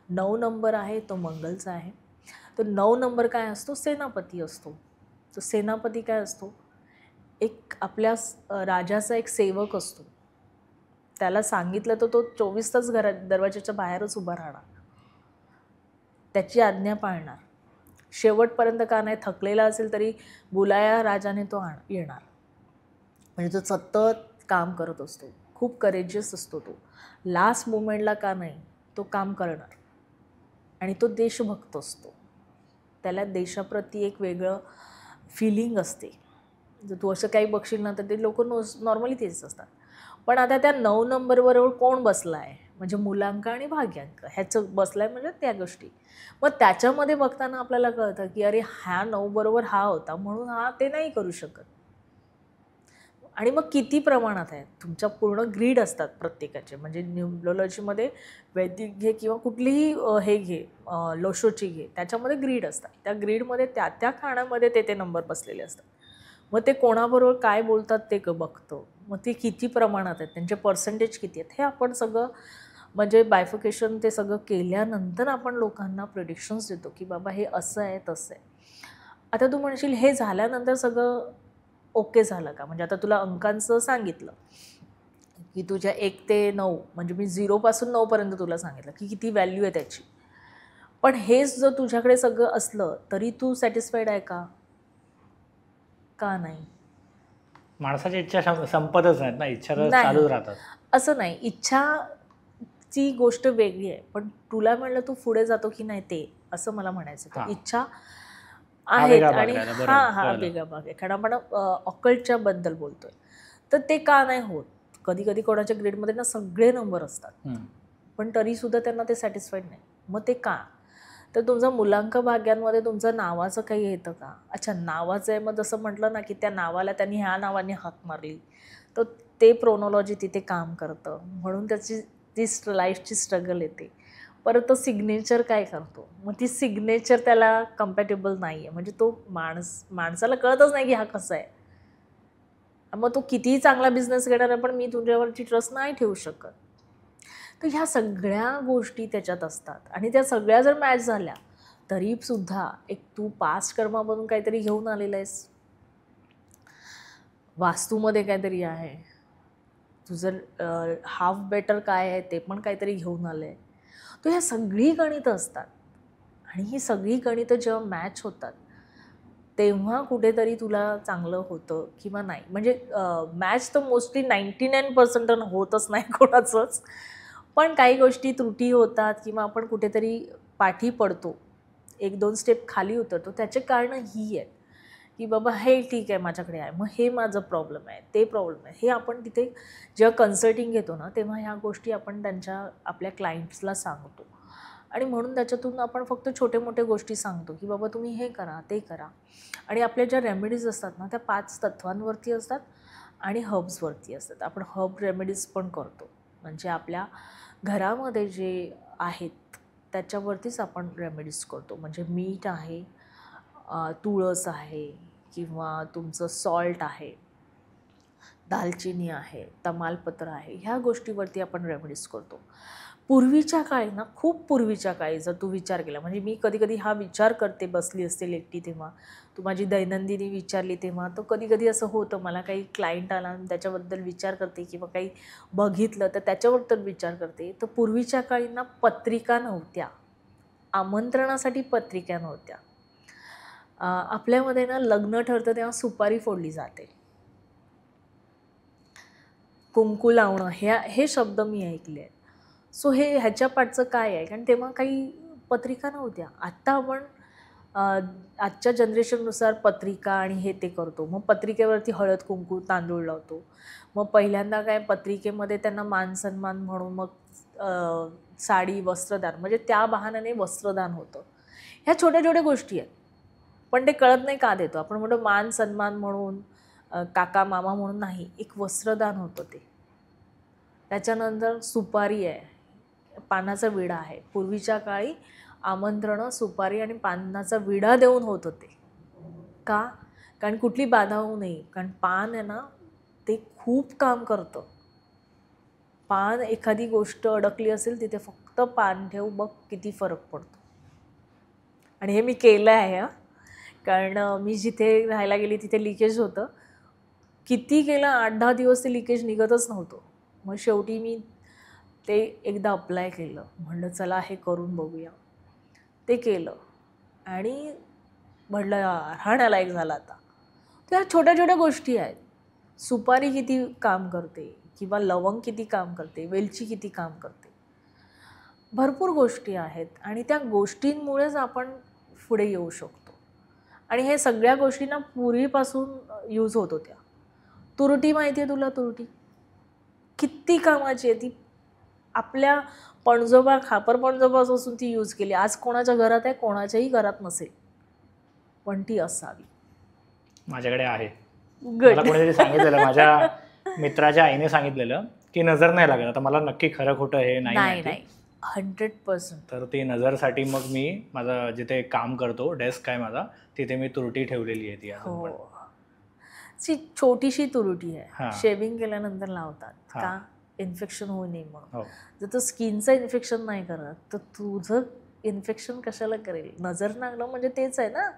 9 number आहे तो मंगलचा आहे. तर 9 नंबर काय असतो? सेनापती असतो. तो सेनापती काय असतो? एक आपल्या राजाचा एक सेवक असतो. त्याला सांगितलं तर तो 24 तास घरात दरवाजाच्या बाहेरच उभा राहणार, त्याची आज्ञा पाळणार. शेवटपर्यंत का नाही, थकलेला असेल तरी बुलाया राजाने तो येणार. म्हणजे तो सतत काम करत असतो, खूप करेजियस असतो तो. लास्ट मोमेंटला का नाही तो काम करणार. आणि तो देशभक्त असतो. त्याला देशाप्रती एक वेगळं फिलिंग असते. जर तू असं काही बघशील ना तर ते लोक नॉर्मली तेच असतात. पण आता त्या 9 नंबरबरोबर कोण बसला आहे? म्हणजे मूलांक आणि भाग्यांक ह्याचं बसलाय म्हणजे त्या गोष्टी. मग त्याच्यामध्ये बघताना आपल्याला कळतं की अरे ह्या 9 बरोबर हा होता म्हणून हा ते नाही करू शकत. आणि मग किती प्रमाणात आहे? तुमच्या पूर्ण ग्रीड असतात प्रत्येकाचे. म्हणजे न्यूमरोलॉजीमध्ये वैदिक घे किंवा कुठलीही हे घे, लोशोची घे, त्याच्यामध्ये ग्रीड असतात. त्या ग्रीडमध्ये त्या त्या खाण्यामध्ये ते नंबर बसलेले असतात. मग ते कोणाबरोबर काय बोलतात ते बघतो. मग ते किती प्रमाणात आहेत, त्यांचे पर्सेंटेज किती आहेत, हे आपण सगळं म्हणजे बायफिकेशन ते सगळं केल्यानंतर आपण लोकांना प्रिडिक्शन्स देतो की बाबा हे असं आहे तसं आहे. आता तू म्हणशील हे झाल्यानंतर सगळं ओके झालं का? म्हणजे आता तुला अंकांचं सांगितलं की तुझ्या 1 ते 9 म्हणजे मी 0 पासून 9 पर्यंत तुला सांगितलं की किती व्हॅल्यू आहे त्याची. पण हेच जर तुझ्याकडे सगळं असलं तरी तू सॅटिस्फाईड आहे का? का नाही? माणसाच्या इच्छा संपतच नाहीत ना, इच्छा तर नाही, चालूच राहतात. असं नाही. इच्छाची गोष्ट वेगळी आहे, पण तुला म्हणलं तू पुढे जातो की नाही ते असं मला म्हणायचं. तर इच्छा हा वेगळा आहेत भाग आणि राहिला. बरोबर, हा कळलं. वेगळा भाग आहे. कारण आपण ऑकल्टच्या बद्दल बोलतोय. तर ते का नाही होत? कधी कधी कोणाच्या ग्रेडमध्ये ना सगळे नंबर असतात, पण तरीसुद्धा त्यांना ते सॅटिस्फाईड नाही. मग ते का? तर तुमचा मूलांक भाग्यांमध्ये तुमचं नावाचं काही येतं का? अच्छा, नावाचं आहे. मग जसं म्हटलं ना की त्या नावाला त्यांनी ह्या नावाने हाक मारली, तर ते प्रोनॉलॉजी तिथे काम करतं, म्हणून त्याची ती लाईफची स्ट्रगल येते. परत तो सिग्नेचर काय करतो, मग ती सिग्नेचर त्याला कम्पॅटेबल नाही आहे. म्हणजे तो माणसाला कळतच नाही की हा कसा आहे. मग तो कितीही चांगला बिझनेस घेणार आहे, पण मी तुझ्यावरची ट्रस्ट नाही ठेवू शकत. तर ह्या सगळ्या गोष्टी त्याच्यात असतात आणि त्या सगळ्या जर मॅच झाल्या तरीसुद्धा एक तू पास्ट कर्मामधून काहीतरी घेऊन आलेला आहेस, वास्तूमध्ये काहीतरी आहे, तुझं हाफ बेटर काय आहे ते पण काहीतरी घेऊन आलं आहे. तर ह्या सगळी गणितं असतात आणि ही सगळी गणितं जेव्हा मॅच होतात तेव्हा कुठेतरी तुला चांगलं होतं किंवा नाही. म्हणजे मॅच तर मोस्टली 99% होतच नाही कोणाचंच, पण काही गोष्टी त्रुटी होतात किंवा आपण कुठेतरी पाठी पडतो, 1-2 स्टेप खाली उतरतो. त्याचे कारणं ही आहेत की बाबा हे ठीक आहे माझ्याकडे आहे, मग हे माझं प्रॉब्लेम आहे, ते प्रॉब्लेम आहे. हे आपण तिथे जेव्हा कन्सल्टिंग घेतो ना तेव्हा ह्या गोष्टी आपण आपल्या क्लायंट्सला सांगतो. आणि म्हणून त्याच्यातून आपण फक्त छोटे मोठे गोष्टी सांगतो की बाबा तुम्ही हे करा, ते करा. आणि आपल्या ज्या रेमेडीज असतात ना त्या 5 तत्वांवरती असतात आणि हर्ब्सवरती असतात. आपण हर्ब रेमेडीज पण करतो, म्हणजे आपल्या घरामध्ये जे आहेत त्याच्यावरतीच आपण रेमेडीज करतो. म्हणजे मीठ आहे, तुळस आहे किंवा तुमचं सॉल्ट आहे, दालचिनी आहे, तमालपत्र आहे, ह्या गोष्टीवरती आपण रेमेडीज करतो. पूर्वीच्या काळी ना, खूप पूर्वीच्या काळी जर तू विचार केला, म्हणजे मी कधी कधी हा विचार करते बसली असते एकटी तेव्हा, तू माझी दैनंदिनी विचारली तेव्हा, तर कधी कधी असं होतं मला काही क्लायंट आला आणि त्याच्याबद्दल विचार करते किंवा काही बघितलं तर त्याच्याबद्दल विचार करते. तर पूर्वीच्या काळी ना पत्रिका नव्हत्या, आमंत्रणासाठी पत्रिका नव्हत्या. आपल्यामध्ये ना लग्न ठरतं तेव्हा सुपारी फोडली जाते, कुंकू लावणं, हे शब्द मी ऐकले आहेत. सो ह्याच्या पाठचं काय आहे? कारण तेव्हा काही पत्रिका नव्हत्या. आत्ता आपण आजच्या जनरेशननुसार पत्रिका आणि हे ते करतो. मग पत्रिकेवरती हळद कुंकू तांदूळ लावतो. मग पहिल्यांदा काय पत्रिकेमध्ये त्यांना मान सन्मान म्हणून मग साडी, वस्त्रदान, म्हणजे त्या बहाण्याने वस्त्रदान होतं. ह्या छोट्या छोट्या गोष्टी आहेत, पण ते कळत नाही का देतो आपण. म्हणतो मान सन्मान म्हणून, काका मामा म्हणून नाही, एक वस्त्रदान होतं ते. त्याच्यानंतर सुपारी आहे, पानाचा विडा आहे. पूर्वीच्या काळी आमंत्रणं सुपारी आणि पानाचा विडा देऊन होत होते. का? कारण कुठली बाधा होऊ नये. कारण पान आहे ना ते खूप काम करतं. पान एखादी गोष्ट अडकली असेल तिथे फक्त पान ठेव, बघ किती फरक पडतो. आणि हे मी केलं आहे हां, कारण मी जिथे राहायला गेली तिथे लिकेज होतं. किती केलं 8-10 दिवस ते लिकेज निघतच नव्हतं. मग शेवटी मी ते एकदा अप्लाय केलं. म्हणलं चला हे करून बघूया. ते केलं आणि म्हटलं राहण्यालायक झालं आता. त्या छोट्या छोट्या गोष्टी आहेत. सुपारी किती काम करते किंवा लवंग किती काम करते, वेलची किती काम करते, भरपूर गोष्टी आहेत आणि त्या गोष्टींमुळेच आपण पुढे येऊ शकतो. आणि हे सगळ्या गोष्टींना पूर्वीपासून यूज होत होत्या. तुरटी माहिती आहे तुला? तुरटी किती कामाची आहे ती. आपल्या पणजोबा खापर पणजोबापासून ती यूज केली. आज कोणाच्या घरात आहे, कोणाच्याही घरात नसेल, पण ती असावी. माझ्याकडे आहे. Good. मला कोणीतरी सांगितलेलं, माझ्या मित्राच्या आईने सांगितलेलं की नजर नाही लागत. आता मला नक्की खरं खोटं हे नाही नाही 100%. तर ती नजरसाठी मग मी माझं जिथे काम करतो, डेस्क आहे माझा, तिथे मी तुरटी ठेवलेली आहे. ती अजून पण. ती छोटीशी तुरटी आहे. हां. शेविंग केल्यानंतर लावतात. हां. का? इन्फेक्शन होऊ नये म्हणून. हो. जर तो स्किनचं इन्फेक्शन नाही करत तर तुझं इन्फेक्शन कशाला करेल? नजर लागणं म्हणजे तेच आहे ना.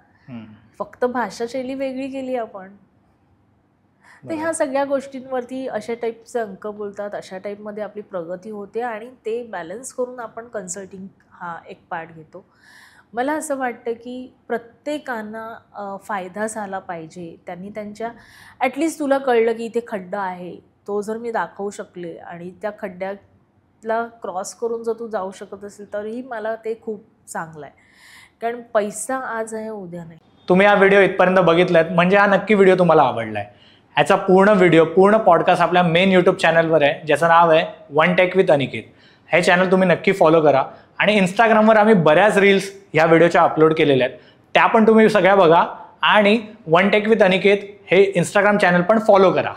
फक्त भाषाशैली वेगळी केली आपण. तर ह्या सगळ्या गोष्टींवरती अशा टाईपचे अंक बोलतात, अशा टाईपमध्ये आपली प्रगती होते आणि ते बॅलन्स करून आपण कन्सल्टिंग हा एक पार्ट घेतो. मला असं वाटतं की प्रत्येकांना फायदा झाला पाहिजे. त्यांनी त्यांच्या ॲटलिस्ट तुला कळलं की इथे खड्डा आहे, तो जर मी दाखवू शकले आणि त्या खड्ड्याला क्रॉस करून जर तू जाऊ शकत असेल तरीही मला ते खूप चांगलं आहे. कारण पैसा आज आहे, उद्या नाही. तुम्ही हा व्हिडिओ इथपर्यंत बघितलात म्हणजे हा नक्की व्हिडिओ तुम्हाला आवडला आहे. ह्याचा पूर्ण व्हिडिओ, पूर्ण पॉडकास्ट आपल्या मेन यूट्यूब चॅनलवर आहे, ज्याचं नाव आहे वन टेक विथ अनिकेत. हे चॅनल तुम्ही नक्की फॉलो करा. आणि इंस्टाग्रामवर आम्ही बऱ्याच रील्स ह्या व्हिडिओच्या अपलोड केलेल्या आहेत, त्या पण तुम्ही सगळ्या बघा. आणि वन टेक विथ अनिकेत हे इंस्टाग्राम चॅनल पण फॉलो करा.